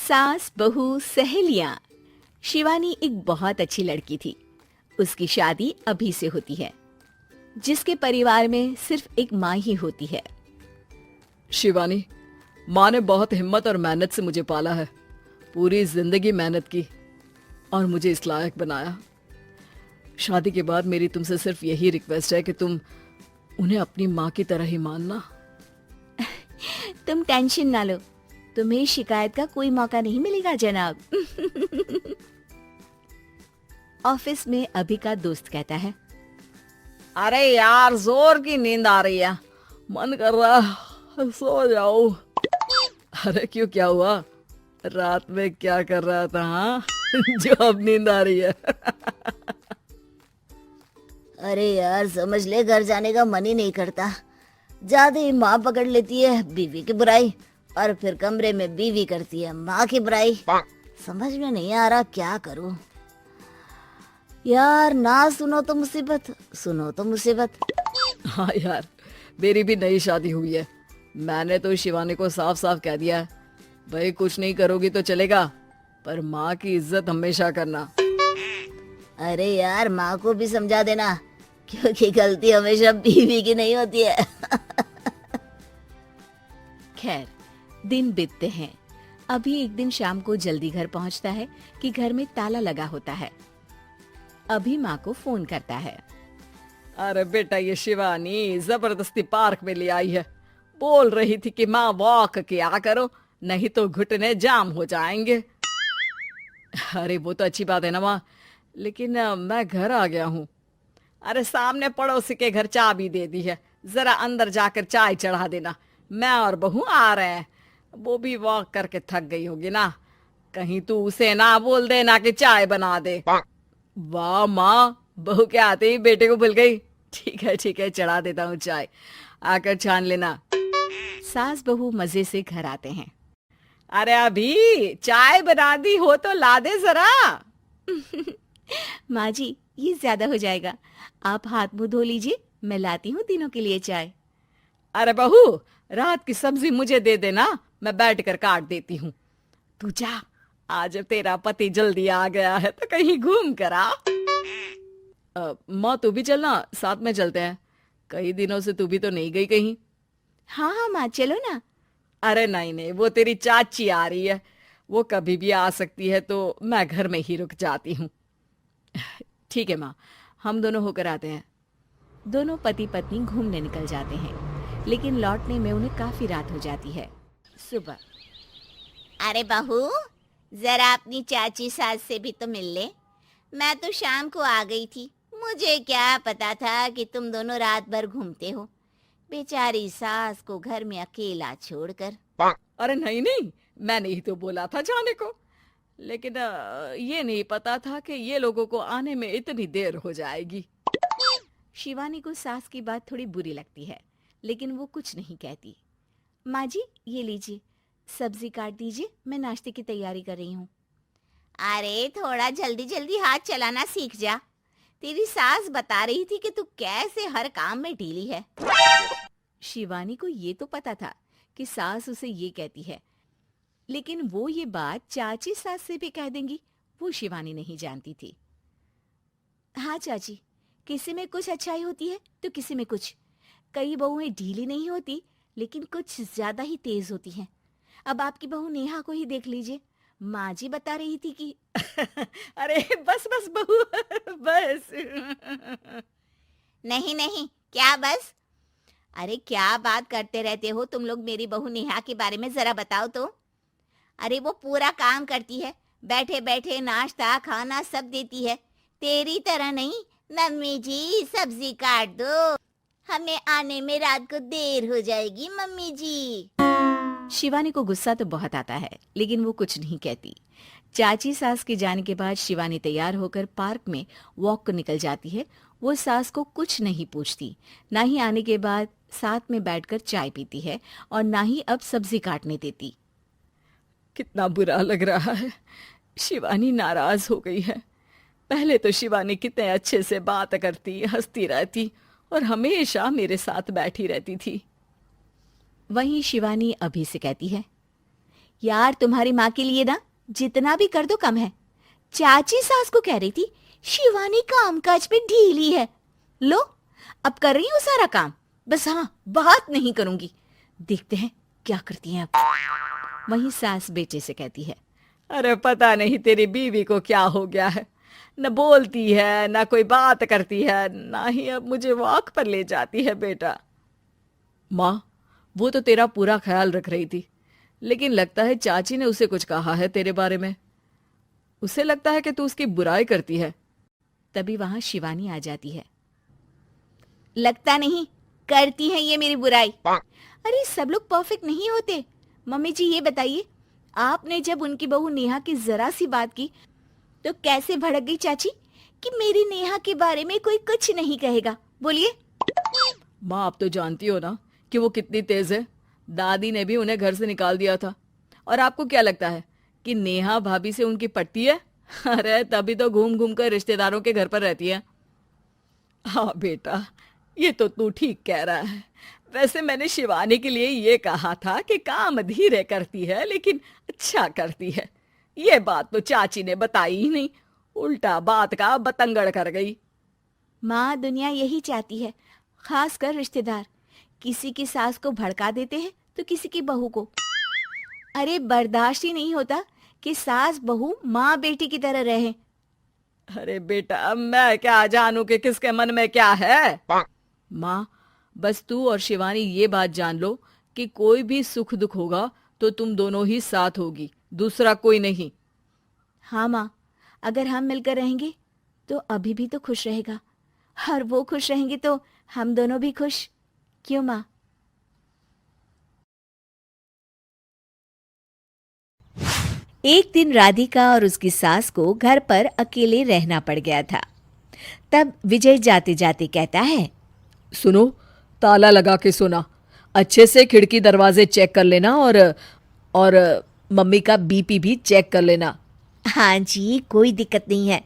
सास बहू सहेलियां। शिवानी एक बहुत अच्छी लड़की थी। उसकी शादी अभी से होती है, जिसके परिवार में सिर्फ एक माँ ही होती है। शिवानी, माँ ने बहुत हिम्मत और मेहनत से मुझे पाला है। पूरी जिंदगी मेहनत की और मुझे इस लायक बनाया। शादी के बाद मेरी तुमसे सिर्फ यही रिक्वेस्ट है कि तुम उन्हें अपनी माँ की तरह ही मानना। तुम टेंशन ना लो, तुम्हें शिकायत का कोई मौका नहीं मिलेगा जनाब। ऑफिस में अभी का दोस्त कहता है, अरे यार, जोर की नींद आ रही है, मन कर रहा है सो जाओ। अरे क्यों, क्या हुआ? रात में क्या कर रहा था? हाँ जो अब नींद आ रही है। अरे यार, समझ ले, घर जाने का मन ही नहीं करता। ज्यादा ही माँ पकड़ लेती है बीवी की बुराई, और फिर कमरे में बीवी करती है माँ की बुराई। समझ में नहीं आ रहा क्या करूं। यार, ना सुनो तो मुसीबत, सुनो तो मुसीबत। हाँ यार, मेरी भी नई शादी हुई है। मैंने तो शिवानी को साफ साफ कह दिया है, भाई कुछ नहीं करोगी तो चलेगा, पर माँ की इज्जत हमेशा करना। अरे यार, माँ को भी समझा देना, क्योंकि गलती हमेशा बीवी की नहीं होती है। खैर, दिन बीतते हैं। अभी एक दिन शाम को जल्दी घर पहुंचता है कि घर में ताला लगा होता है। अभी माँ को फोन करता है। अरे बेटा, ये शिवानी जबरदस्ती पार्क में ले आई है। बोल रही थी कि माँ वॉक किया करो, नहीं तो घुटने जाम हो जाएंगे। अरे वो तो अच्छी बात है ना माँ, लेकिन मैं घर आ गया हूँ। अरे सामने पड़ोसी के घर चाबी दे दी है, जरा अंदर जाकर चाय चढ़ा देना। मैं और बहू आ रहे हैं, वो भी वॉक करके थक गई होगी ना। कहीं तू उसे ना बोल देना कि चाय बना दे। वाह माँ, बहू के आते ही बेटे को भूल गई। ठीक है, चढ़ा देता हूँ चाय, आकर छान लेना। सास बहू मजे से घर आते हैं। अरे अभी चाय बना दी हो तो ला दे जरा। माँ जी, ये ज्यादा हो जाएगा, आप हाथ मुंह धो लीजिए, मैं लाती हूँ तीनों के लिए चाय। अरे बहू, रात की सब्जी मुझे दे देना, मैं बैठ कर काट देती हूँ। तू जा, आज तेरा पति जल्दी आ गया है तो कहीं घूम कर आ। माँ तू भी चलना, साथ में चलते हैं। कई दिनों से तू भी तो नहीं गई कहीं। हाँ हाँ माँ, चलो ना। अरे नहीं, वो तेरी चाची आ रही है, वो कभी भी आ सकती है, तो मैं घर में ही रुक जाती हूँ। ठीक है माँ, हम दोनों होकर आते हैं। दोनों पति पत्नी घूमने निकल जाते हैं, लेकिन लौटने में उन्हें काफी रात हो जाती है। सुबह, अरे बहू, जरा अपनी चाची सास से भी तो मिल ले। मैं तो शाम को आ गई थी, मुझे क्या पता था कि तुम दोनों रात भर घूमते हो। बेचारी सास को घर में अकेला छोड़कर। अरे नहीं, मैंने ही तो बोला था जाने को, लेकिन ये नहीं पता था कि ये लोगों को आने में इतनी देर हो जाएगी। शिवानी को सास की बात थोड़ी बुरी लगती है, लेकिन वो कुछ नहीं कहती। माँ जी, ये लीजिए, सब्जी काट दीजिए, मैं नाश्ते की तैयारी कर रही हूँ। अरे थोड़ा जल्दी जल्दी हाथ चलाना सीख जा। तेरी सास बता रही थी कि तू कैसे हर काम में ढीली है। शिवानी को ये तो पता था कि सास उसे ये कहती है, लेकिन वो ये बात चाची सास से भी कह देंगी, वो शिवानी नहीं जानती थी। हाँ चाची, किसी में कुछ अच्छाई होती है तो किसी में कुछ। कई बहुएं ढीली नहीं होती, लेकिन कुछ ज्यादा ही तेज होती हैं। अब आपकी बहू नेहा को ही देख लीजिए, माँ जी बता रही थी कि अरे बस बहू, बस। नहीं, क्या बस? अरे क्या बात करते रहते हो तुम लोग मेरी बहू नेहा के बारे में, जरा बताओ तो। अरे वो पूरा काम करती है, बैठे बैठे नाश्ता खाना सब देती है। तेरी तरह नहीं, मम्मी जी सब्जी काट दो, हमें आने में रात को देर हो जाएगी मम्मी जी। शिवानी को गुस्सा तो बहुत आता है, लेकिन वो कुछ नहीं कहती। चाची सास के जाने के बाद शिवानी तैयार होकर पार्क में वॉक को निकल जाती है। वो सास को कुछ नहीं पूछती, ना ही आने के बाद साथ में बैठकर चाय पीती है, और ना ही अब सब्जी काटने देती। कितना बुरा लग रहा है, शिवानी नाराज हो गई है। पहले तो शिवानी कितने अच्छे से बात करती, हंसती रहती और हमेशा मेरे साथ बैठी रहती थी। वहीं शिवानी अभी से कहती है, यार तुम्हारी माँ के लिए ना जितना भी कर दो कम है। चाची सास को कह रही थी शिवानी कामकाज पे ढीली है। लो अब कर रही हूँ सारा काम, बस हाँ बात नहीं करूंगी। देखते हैं क्या करती हैं अब। वहीं सास बेटे से कहती है, अरे पता नहीं तेरी बीवी को क्या हो गया है, न बोलती है न कोई बात करती है, ना ही अब मुझे वॉक पर ले जाती है बेटा। माँ, वो तो तेरा पूरा ख्याल रख रही थी, लेकिन लगता है चाची ने उसे कुछ कहा है तेरे बारे में। उसे लगता है कि तू उसकी बुराई करती है। तभी वहां शिवानी आ जाती है। लगता नहीं, करती है ये मेरी बुराई। अरे सब लोग परफेक्ट नहीं होते। मम्मी जी ये बताइए, आपने जब उनकी बहू नेहा की जरा सी बात की तो कैसे भड़क गई चाची कि मेरी नेहा के बारे में कोई कुछ नहीं कहेगा। बोलिए। माँ, आप तो जानती हो ना कि वो कितनी तेज है। दादी ने भी उन्हें घर से निकाल दिया था। और आपको क्या लगता है कि नेहा भाभी से उनकी पटती है? अरे तभी तो घूम घूम कर रिश्तेदारों के घर पर रहती है। हाँ बेटा, ये तो तू ठीक कह रहा है। वैसे मैंने शिवानी के लिए ये कहा था कि काम धीरे करती है लेकिन अच्छा करती है। ये बात तो चाची ने बताई ही नहीं, उल्टा बात का बतंगड़ कर गई। माँ, दुनिया यही चाहती है, खासकर रिश्तेदार। किसी की सास को भड़का देते हैं तो किसी की बहू को। अरे बर्दाश्त ही नहीं होता कि सास बहू माँ बेटी की तरह रहे। अरे बेटा, मैं क्या जानूं कि किसके मन में क्या है। माँ, बस तू और शिवानी ये बात जान लो कि कोई भी सुख दुख होगा तो तुम दोनों ही साथ होगी, दूसरा कोई नहीं। हाँ माँ, अगर हम मिलकर रहेंगे तो अभी भी तो खुश रहेगा, और वो खुश रहेंगे तो हम दोनों भी खुश। क्यों माँ? एक दिन राधिका और उसकी सास को घर पर अकेले रहना पड़ गया था। तब विजय जाते जाते कहता है, सुनो, ताला लगा के सोना, अच्छे से खिड़की दरवाजे चेक कर लेना और मम्मी का बीपी भी चेक कर लेना। हाँ जी, कोई दिक्कत नहीं है।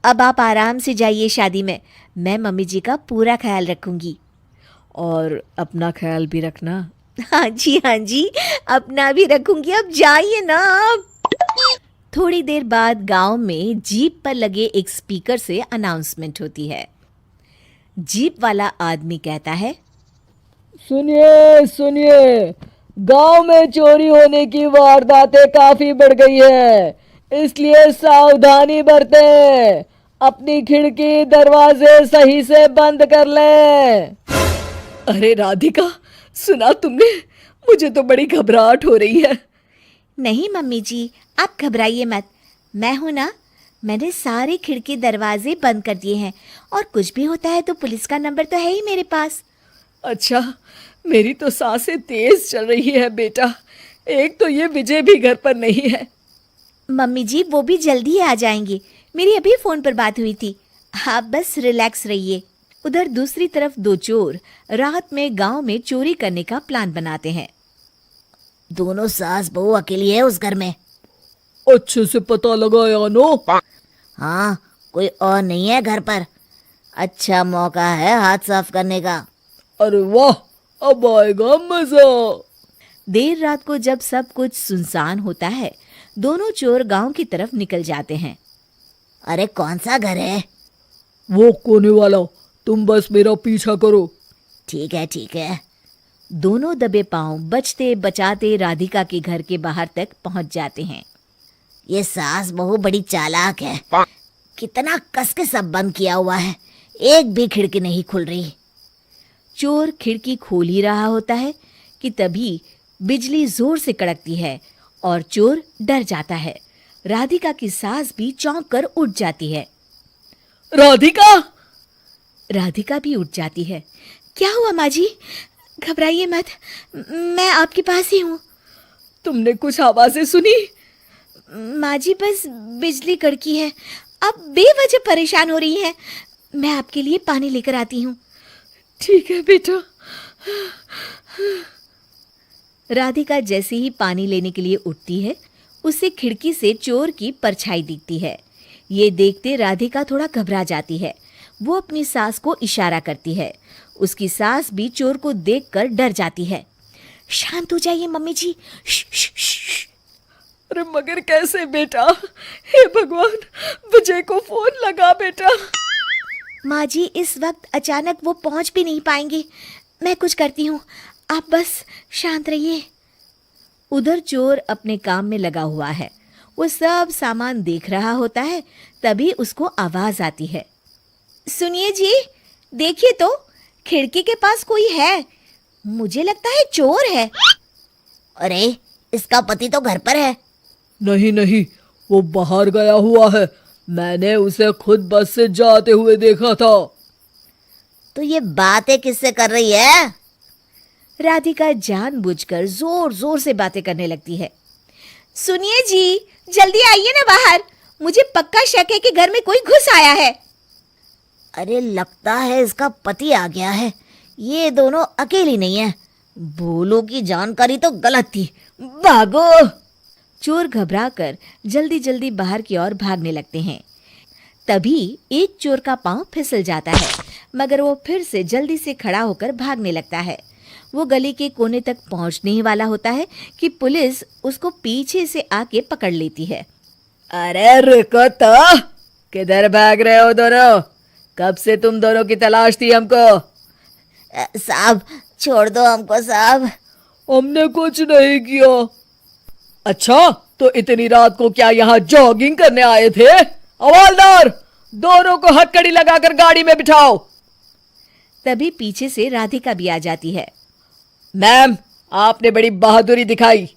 अब आप आराम से जाइए शादी में, मैं मम्मी जी का पूरा ख्याल रखूंगी। और अपना ख्याल भी रखना। हाँ जी, अपना भी रखूंगी। अब जाइए ना आप। थोड़ी देर बाद गांव में जीप पर लगे एक स्पीकर से अनाउंसमेंट होती है। जीप वाला आदमी कहता है, सुनिए सुनिए, गांव में चोरी होने की वारदातें काफी बढ़ गई है, इसलिए सावधानी बरतें। अपनी खिड़की दरवाजे सही से बंद कर लें। अरे राधिका, सुना तुमने? मुझे तो बड़ी घबराहट हो रही है। नहीं मम्मी जी, आप घबराइए मत, मैं हूं ना। मैंने सारे खिड़की दरवाजे बंद कर दिए हैं, और कुछ भी होता है तो पुलिस का नंबर तो है ही मेरे पास। अच्छा, मेरी तो सांसें तेज चल रही है बेटा। एक तो ये विजय भी घर पर नहीं है। मम्मी जी वो भी जल्दी ही आ जाएंगे, मेरी अभी फोन पर बात हुई थी। आप बस रिलैक्स रहिए। उधर दूसरी तरफ दो चोर रात में गांव में चोरी करने का प्लान बनाते हैं। दोनों सास बहू अकेली है उस घर में। अच्छे से पता लगाया नो? हाँ, कोई और नहीं है घर पर। अच्छा मौका है हाथ साफ करने का। अरे वाह, अब आएगा मजा। देर रात को जब सब कुछ सुनसान होता है, दोनों चोर गांव की तरफ निकल जाते हैं। अरे कौन सा घर है? वो कोने वाला, तुम बस मेरा पीछा करो। ठीक है। दोनों दबे पांव बचते बचाते राधिका के घर के बाहर तक पहुंच जाते हैं। ये सास बहू बड़ी चालाक है। कितना कस के सब बंद किया हुआ है, एक भी खिड़की नहीं खुल रही। चोर खिड़की खोल ही रहा होता है कि तभी बिजली जोर से कड़कती है और चोर डर जाता है। राधिका की सास भी चौंक कर उठ जाती है। राधिका! राधिका भी उठ जाती है। क्या हुआ माँ जी? घबराइए मत, मैं आपके पास ही हूँ। तुमने कुछ आवाजें सुनी? माँ जी बस बिजली कड़की है, आप बेवजह परेशान हो रही हैं। मैं आपके लिए पानी लेकर आती हूँ। ठीक है बेटा। राधिका जैसे ही पानी लेने के लिए उठती है, उसे खिड़की से चोर की परछाई दिखती है। ये देखते राधिका थोड़ा घबरा जाती है। वो अपनी सास को इशारा करती है। उसकी सास भी चोर को देखकर डर जाती है। शांत हो जाइए मम्मी जी। अरे मगर कैसे बेटा? हे भगवान, विजय को फोन लगा बेटा। माँ जी, इस वक्त अचानक वो पहुंच भी नहीं पाएंगे। मैं कुछ करती हूँ, आप बस शांत रहिए। उधर चोर अपने काम में लगा हुआ है। वो सब सामान देख रहा होता है। तभी उसको आवाज आती है। सुनिए जी, देखिए तो, खिड़की के पास कोई है। मुझे लगता है चोर है। अरे, इसका पति तो घर पर है। नहीं नहीं, वो बाहर गया हुआ है। मैंने उसे खुद बस से जाते हुए देखा था। तो ये बातें किससे कर रही है? राधिका जानबूझकर जोर जोर से बातें करने लगती है। सुनिए जी, जल्दी आइए ना बाहर। मुझे पक्का शक है कि घर में कोई घुस आया है। अरे, लगता है इसका पति आ गया है। ये दोनों अकेली नहीं है। भोलू की जानकारी तो गलत थी। भागो! चोर घबराकर जल्दी जल्दी बाहर की ओर भागने लगते हैं। तभी एक चोर का पांव फिसल जाता है, मगर वो फिर से जल्दी से खड़ा होकर भागने लगता है। वो गली के कोने तक पहुंचने ही वाला होता है कि पुलिस उसको पीछे से आके पकड़ लेती है। अरे रुको तो, किधर भाग रहे हो दोनों? कब से तुम दोनों की तलाश थी हमको? साहब, छोड़ दो हमको साहब। हमने कुछ नहीं किया। अच्छा, तो इतनी रात को क्या यहाँ जॉगिंग करने आए थे? हवलदार, दोनों को हथकड़ी लगाकर गाड़ी में बिठाओ। तभी पीछे से राधिका भी आ जाती है। मैम, आपने बड़ी बहादुरी दिखाई।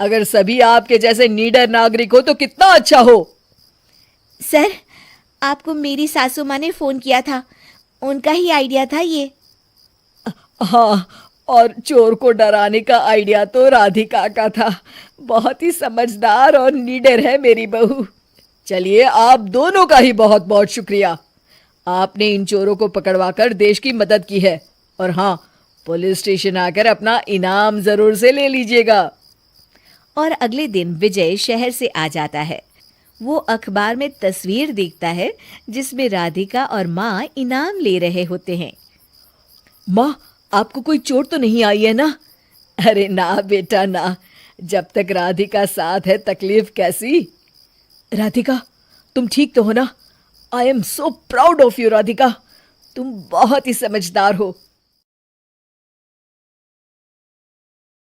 अगर सभी आपके जैसे नीडर नागरिक हो तो कितना अच्छा हो। सर, आपको मेरी सासू माँ ने फोन किया था। उनका ही आइडिया था ये। हाँ, और चोर को डराने का आइडिया तो राधिका का था। बहुत ही समझदार और नीडर है मेरी बहू। चलिए, आप दोनों का ही बहुत बहुत शुक्रिया। आपने इन चोरों को पकड़वाकर देश की मदद की है। और हाँ, पुलिस स्टेशन आकर अपना इनाम जरूर से ले लीजिएगा। और अगले दिन विजय शहर से आ जाता है। वो अखबार में तस्वीर देखता है जिसमें राधिका और माँ इनाम ले रहे होते हैं। माँ, आपको कोई चोट तो नहीं आई है ना? अरे ना बेटा ना, जब तक राधिका साथ है तकलीफ कैसी। राधिका, तुम ठीक तो हो ना? I am so proud of you Radhika. तुम बहुत ही समझदार हो।